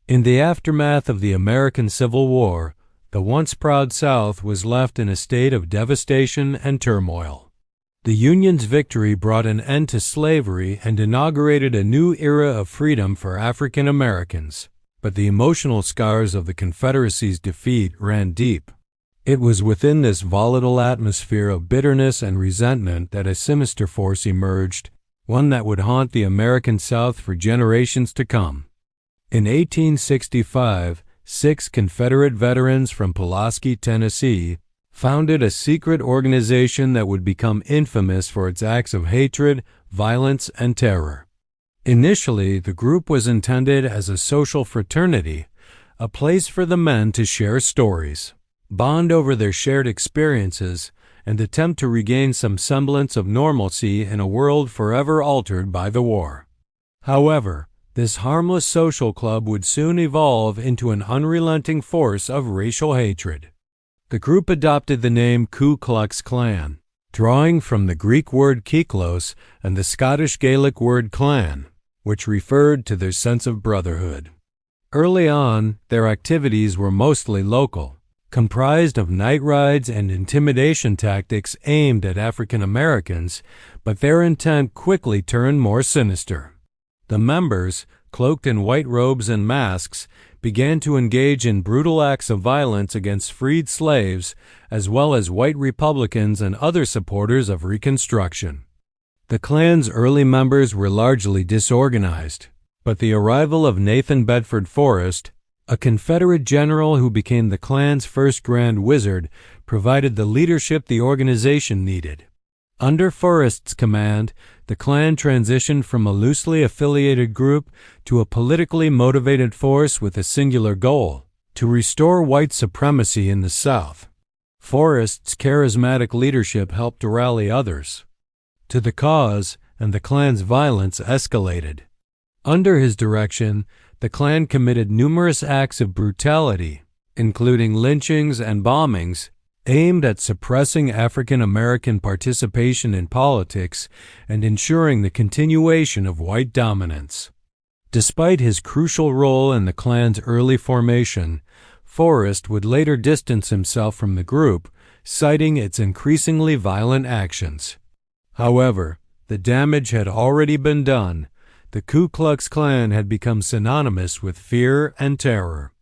In the aftermath of the American Civil War, the once proud South was left in a state of devastation and turmoil. The Union's victory brought an end to slavery and inaugurated a new era of freedom for African Americans, but the emotional scars of the Confederacy's defeat ran deep. It was within this volatile atmosphere of bitterness and resentment that a sinister force emerged, one that would haunt the American South for generations to come. In 1865, 6 Confederate veterans from Pulaski, Tennessee, founded a secret organization that would become infamous for its acts of hatred, violence, and terror. Initially, the group was intended as a social fraternity, a place for the men to share stories, bond over their shared experiences, and attempt to regain some semblance of normalcy in a world forever altered by the war. However, this harmless social club would soon evolve into an unrelenting force of racial hatred. The group adopted the name Ku Klux Klan, drawing from the Greek word kiklos and the Scottish Gaelic word clan, which referred to their sense of brotherhood. Early on, their activities were mostly local, comprised of night rides and intimidation tactics aimed at African Americans, but their intent quickly turned more sinister. The members, cloaked in white robes and masks, began to engage in brutal acts of violence against freed slaves, as well as white Republicans and other supporters of Reconstruction. The Klan's early members were largely disorganized, but the arrival of Nathan Bedford Forrest, a Confederate general who became the Klan's first Grand Wizard, provided the leadership the organization needed. Under Forrest's command, the Klan transitioned from a loosely affiliated group to a politically motivated force with a singular goal: to restore white supremacy in the South. Forrest's charismatic leadership helped to rally others to the cause, and the Klan's violence escalated. Under his direction, the Klan committed numerous acts of brutality, including lynchings and bombings, aimed at suppressing African American participation in politics and ensuring the continuation of white dominance. Despite his crucial role in the Klan's early formation, Forrest would later distance himself from the group, citing its increasingly violent actions. However, the damage had already been done. The Ku Klux Klan had become synonymous with fear and terror.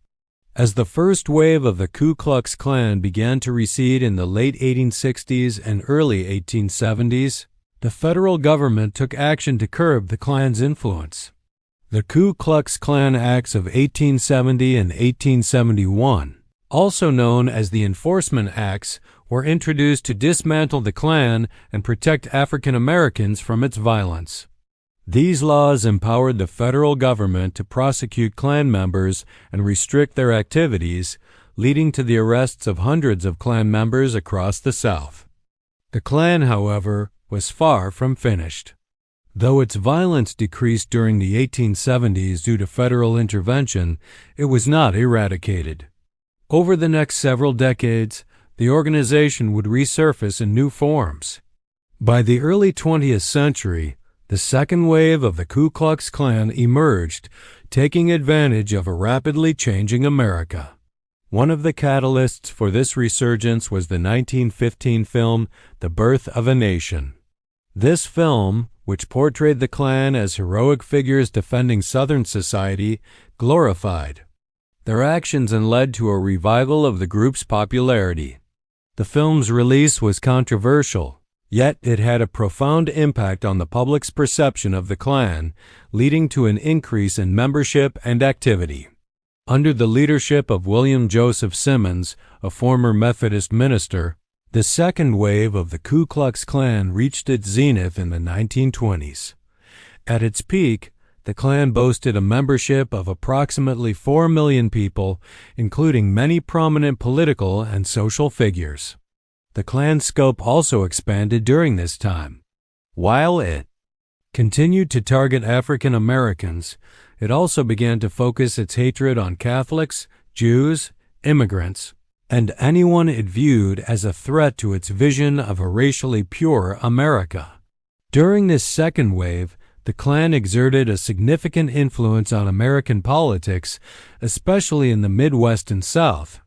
As the first wave of the Ku Klux Klan began to recede in the late 1860s and early 1870s, the federal government took action to curb the Klan's influence. The Ku Klux Klan Acts of 1870 and 1871, also known as the Enforcement Acts, were introduced to dismantle the Klan and protect African Americans from its violence. These laws empowered the federal government to prosecute Klan members and restrict their activities, leading to the arrests of hundreds of Klan members across the South. The Klan, however, was far from finished. Though its violence decreased during the 1870s due to federal intervention, it was not eradicated. Over the next several decades, the organization would resurface in new forms. By the early 20th century, the second wave of the Ku Klux Klan emerged, taking advantage of a rapidly changing America. One of the catalysts for this resurgence was the 1915 film The Birth of a Nation. This film, which portrayed the Klan as heroic figures defending Southern society, glorified their actions and led to a revival of the group's popularity. The film's release was controversial, yet it had a profound impact on the public's perception of the Klan, leading to an increase in membership and activity. Under the leadership of William Joseph Simmons, a former Methodist minister, the second wave of the Ku Klux Klan reached its zenith in the 1920s. At its peak, the Klan boasted a membership of approximately 4 million people, including many prominent political and social figures. The Klan's scope also expanded during this time. While it continued to target African Americans, it also began to focus its hatred on Catholics, Jews, immigrants, and anyone it viewed as a threat to its vision of a racially pure America. During this second wave, The Klan exerted a significant influence on American politics, especially in the Midwest and South.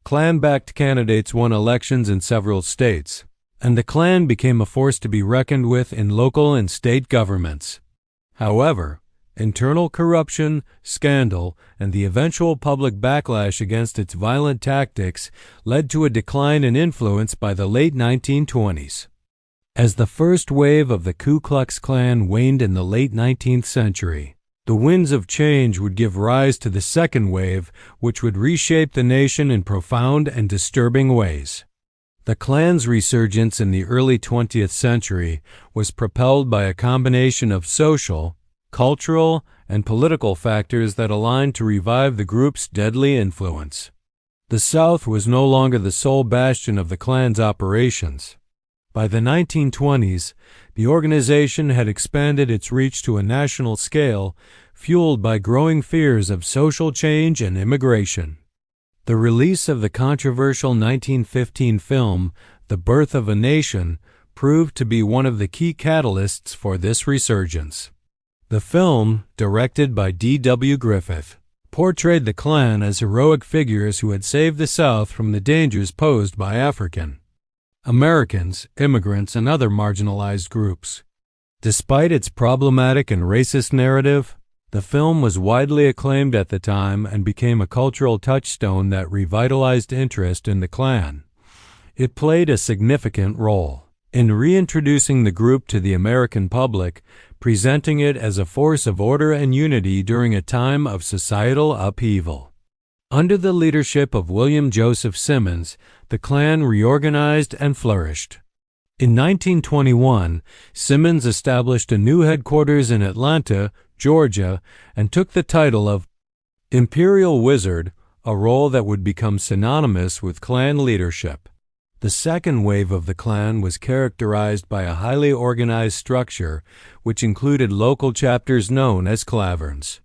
Klan-backed candidates won elections in several states, and the Klan became a force to be reckoned with in local and state governments. However, internal corruption, scandal, and the eventual public backlash against its violent tactics led to a decline in influence by the late 1920s. As the first wave of the Ku Klux Klan waned in the late 19th century, the winds of change would give rise to the second wave, which would reshape the nation in profound and disturbing ways. The Klan's resurgence in the early 20th century was propelled by a combination of social, cultural, and political factors that aligned to revive the group's deadly influence. The South was no longer the sole bastion of the Klan's operations. By the 1920s, the organization had expanded its reach to a national scale, fueled by growing fears of social change and immigration. The release of the controversial 1915 film, The Birth of a Nation, proved to be one of the key catalysts for this resurgence. The film, directed by D.W. Griffith, portrayed the Klan as heroic figures who had saved the South from the dangers posed by African Americans, immigrants, and other marginalized groups. Despite its problematic and racist narrative, the film was widely acclaimed at the time and became a cultural touchstone that revitalized interest in the Klan. It played a significant role in reintroducing the group to the American public, presenting it as a force of order and unity during a time of societal upheaval. Under the leadership of William Joseph Simmons, the Klan reorganized and flourished. In 1921, Simmons established a new headquarters in Atlanta, Georgia, and took the title of Imperial Wizard, a role that would become synonymous with Klan leadership. The second wave of the Klan was characterized by a highly organized structure, which included local chapters known as klaverns.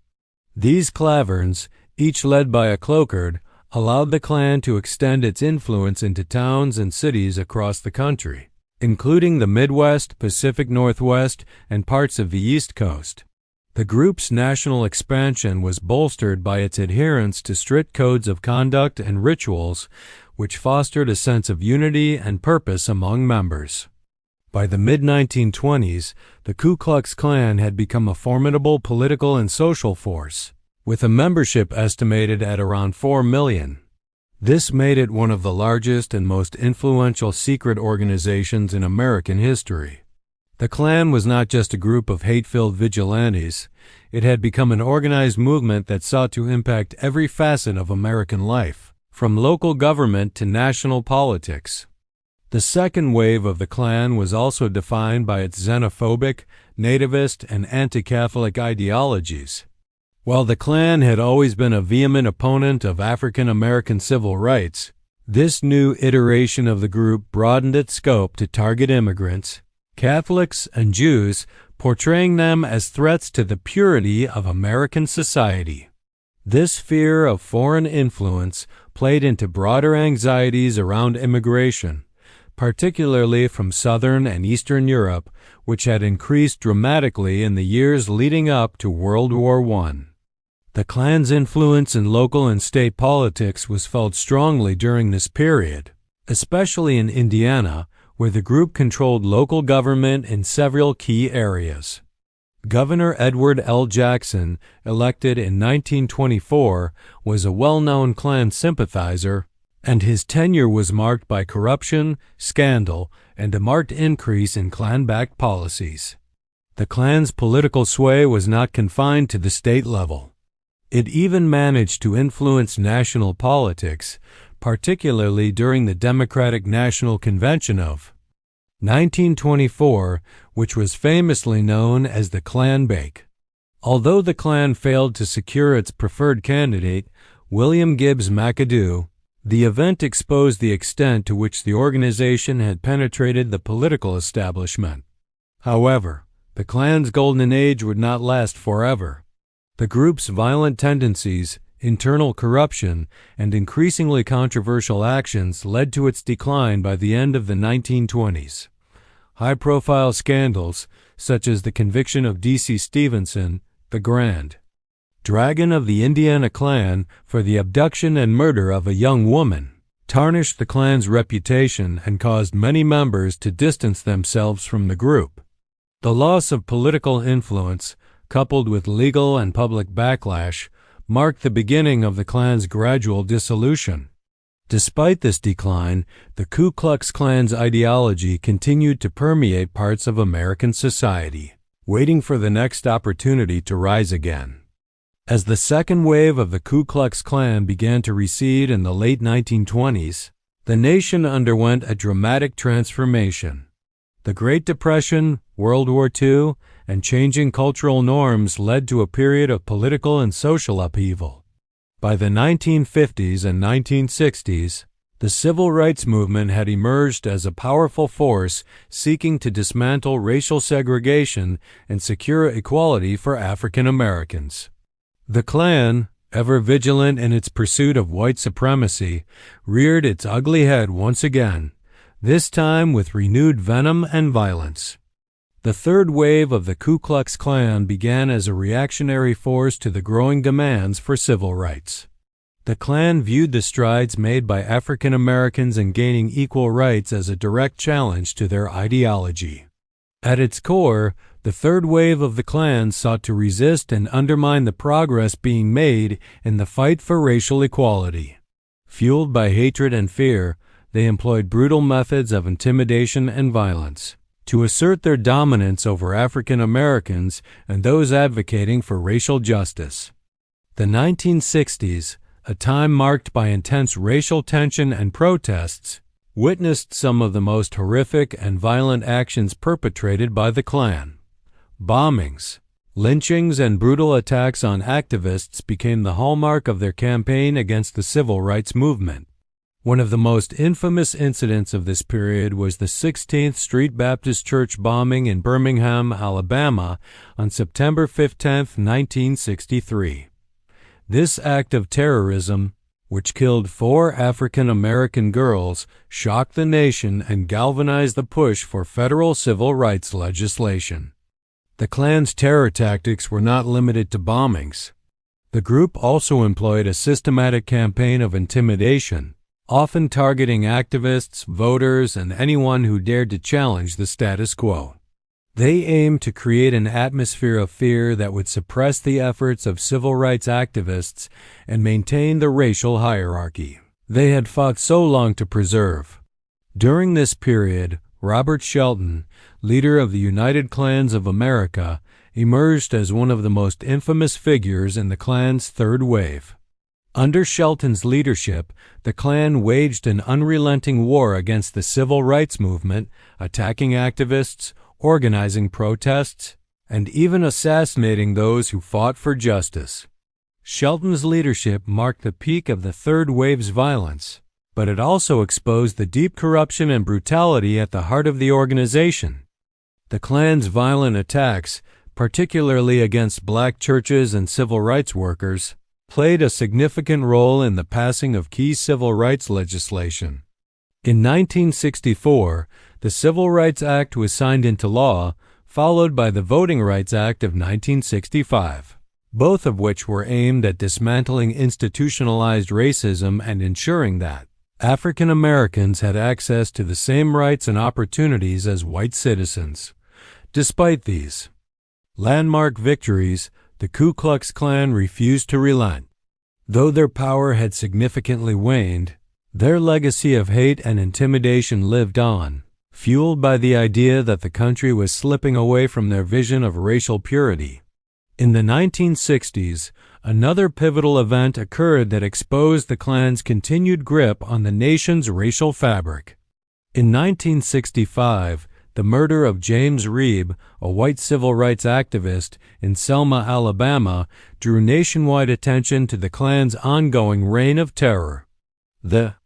These klaverns, each led by a cloakard, allowed the Klan to extend its influence into towns and cities across the country, including the Midwest, Pacific Northwest, and parts of the East Coast. The group's national expansion was bolstered by its adherence to strict codes of conduct and rituals, which fostered a sense of unity and purpose among members. By the mid-1920s, the Ku Klux Klan had become a formidable political and social force, with a membership estimated at around 4 million. This made it one of the largest and most influential secret organizations in American history. The Klan was not just a group of hate-filled vigilantes. It had become an organized movement that sought to impact every facet of American life, from local government to national politics. The second wave of the Klan was also defined by its xenophobic, nativist, and anti-Catholic ideologies. While the Klan had always been a vehement opponent of African American civil rights, this new iteration of the group broadened its scope to target immigrants, Catholics, and Jews, portraying them as threats to the purity of American society. This fear of foreign influence played into broader anxieties around immigration, particularly from Southern and Eastern Europe, which had increased dramatically in the years leading up to World War I. The Klan's influence in local and state politics was felt strongly during this period, especially in Indiana, where the group controlled local government in several key areas. Governor Edward L. Jackson, elected in 1924, was a well-known Klan sympathizer, and his tenure was marked by corruption, scandal, and a marked increase in Klan-backed policies. The Klan's political sway was not confined to the state level. It even managed to influence national politics, particularly during the Democratic National Convention of 1924, which was famously known as the Klan Bake. Although the Klan failed to secure its preferred candidate, William Gibbs McAdoo, the event exposed the extent to which the organization had penetrated the political establishment. However, the Klan's golden age would not last forever. The group's violent tendencies, internal corruption, and increasingly controversial actions led to its decline by the end of the 1920s. High-profile scandals, such as the conviction of D.C. Stevenson, the Grand Dragon of the Indiana Klan, for the abduction and murder of a young woman, tarnished the Klan's reputation and caused many members to distance themselves from the group. The loss of political influence, coupled with legal and public backlash, marked the beginning of the Klan's gradual dissolution. Despite this decline, the Ku Klux Klan's ideology continued to permeate parts of American society, waiting for the next opportunity to rise again. As the second wave of the Ku Klux Klan began to recede in the late 1920s, the nation underwent a dramatic transformation. The Great Depression, World War II, and changing cultural norms led to a period of political and social upheaval. By the 1950s and 1960s, the civil rights movement had emerged as a powerful force seeking to dismantle racial segregation and secure equality for African Americans. The Klan, ever vigilant in its pursuit of white supremacy, reared its ugly head once again, this time with renewed venom and violence. The third wave of the Ku Klux Klan began as a reactionary force to the growing demands for civil rights. The Klan viewed the strides made by African Americans in gaining equal rights as a direct challenge to their ideology. At its core, the third wave of the Klan sought to resist and undermine the progress being made in the fight for racial equality. Fueled by hatred and fear, they employed brutal methods of intimidation and violence to assert their dominance over African Americans and those advocating for racial justice. The 1960s, a time marked by intense racial tension and protests, witnessed some of the most horrific and violent actions perpetrated by the Klan. Bombings, lynchings, and brutal attacks on activists became the hallmark of their campaign against the civil rights movement. One of the most infamous incidents of this period was the 16th Street Baptist Church bombing in Birmingham, Alabama, on September 15, 1963. This act of terrorism, which killed 4 African American girls, shocked the nation and galvanized the push for federal civil rights legislation. The Klan's terror tactics were not limited to bombings. The group also employed a systematic campaign of intimidation, often targeting activists, voters, and anyone who dared to challenge the status quo. They aimed to create an atmosphere of fear that would suppress the efforts of civil rights activists and maintain the racial hierarchy they had fought so long to preserve. During this period, Robert Shelton, leader of the United Klans of America, emerged as one of the most infamous figures in the Klan's third wave. Under Shelton's leadership, the Klan waged an unrelenting war against the civil rights movement, attacking activists, organizing protests, and even assassinating those who fought for justice. Shelton's leadership marked the peak of the third wave's violence, but it also exposed the deep corruption and brutality at the heart of the organization. The Klan's violent attacks, particularly against black churches and civil rights workers, played a significant role in the passing of key civil rights legislation. In 1964, the Civil Rights Act was signed into law, followed by the Voting Rights Act of 1965, both of which were aimed at dismantling institutionalized racism and ensuring that African Americans had access to the same rights and opportunities as white citizens. Despite these landmark victories, the Ku Klux Klan refused to relent. Though their power had significantly waned, their legacy of hate and intimidation lived on, fueled by the idea that the country was slipping away from their vision of racial purity. In the 1960s, another pivotal event occurred that exposed the Klan's continued grip on the nation's racial fabric. In 1965, the murder of James Reeb, a white civil rights activist in Selma, Alabama, drew nationwide attention to the Klan's ongoing reign of terror. The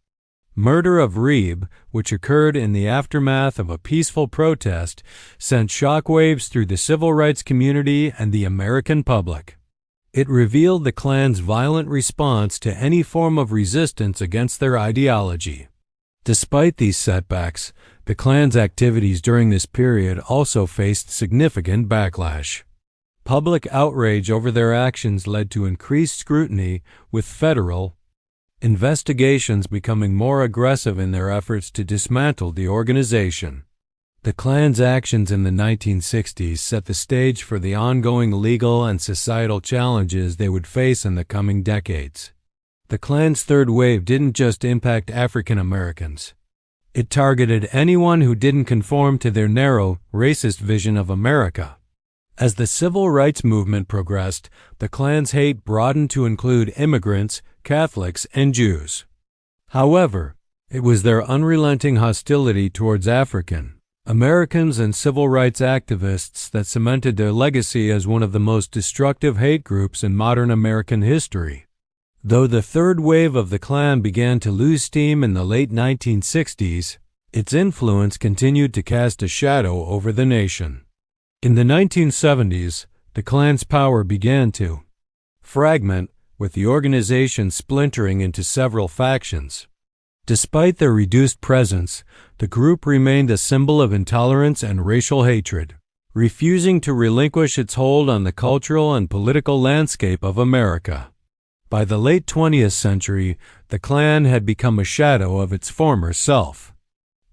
murder of Reeb, which occurred in the aftermath of a peaceful protest, sent shockwaves through the civil rights community and the American public. It revealed the Klan's violent response to any form of resistance against their ideology. Despite these setbacks, The Klan's activities during this period also faced significant backlash. Public outrage over their actions led to increased scrutiny, with federal investigations becoming more aggressive in their efforts to dismantle the organization. The Klan's actions in the 1960s set the stage for the ongoing legal and societal challenges they would face in the coming decades. The Klan's third wave didn't just impact African Americans. It targeted anyone who didn't conform to their narrow, racist vision of America. As the civil rights movement progressed, the Klan's hate broadened to include immigrants, Catholics, and Jews. However, it was their unrelenting hostility towards African Americans and civil rights activists that cemented their legacy as one of the most destructive hate groups in modern American history. Though the third wave of the Klan began to lose steam in the late 1960s, its influence continued to cast a shadow over the nation. In the 1970s, the Klan's power began to fragment, with the organization splintering into several factions. Despite their reduced presence, the group remained a symbol of intolerance and racial hatred, refusing to relinquish its hold on the cultural and political landscape of America. By the late 20th century, the Klan had become a shadow of its former self.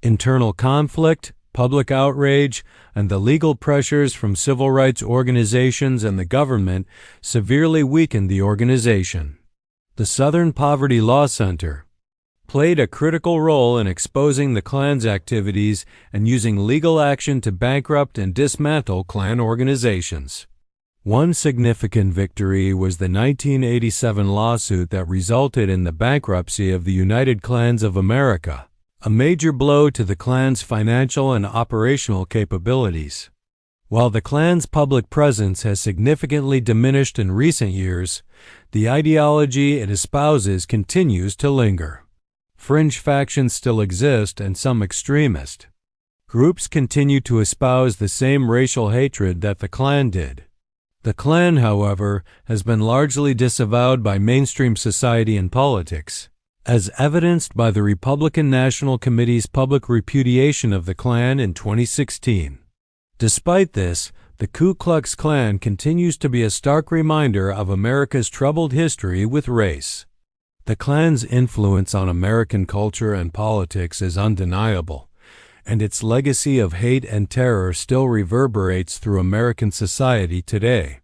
Internal conflict, public outrage, and the legal pressures from civil rights organizations and the government severely weakened the organization. The Southern Poverty Law Center played a critical role in exposing the Klan's activities and using legal action to bankrupt and dismantle Klan organizations. One significant victory was the 1987 lawsuit that resulted in the bankruptcy of the United Klans of America, a major blow to the Klan's financial and operational capabilities. While the Klan's public presence has significantly diminished in recent years, the ideology it espouses continues to linger. Fringe factions still exist, and some extremist groups continue to espouse the same racial hatred that the Klan did. The Klan, however, has been largely disavowed by mainstream society and politics, as evidenced by the Republican National Committee's public repudiation of the Klan in 2016. Despite this, the Ku Klux Klan continues to be a stark reminder of America's troubled history with race. The Klan's influence on American culture and politics is undeniable, and its legacy of hate and terror still reverberates through American society today.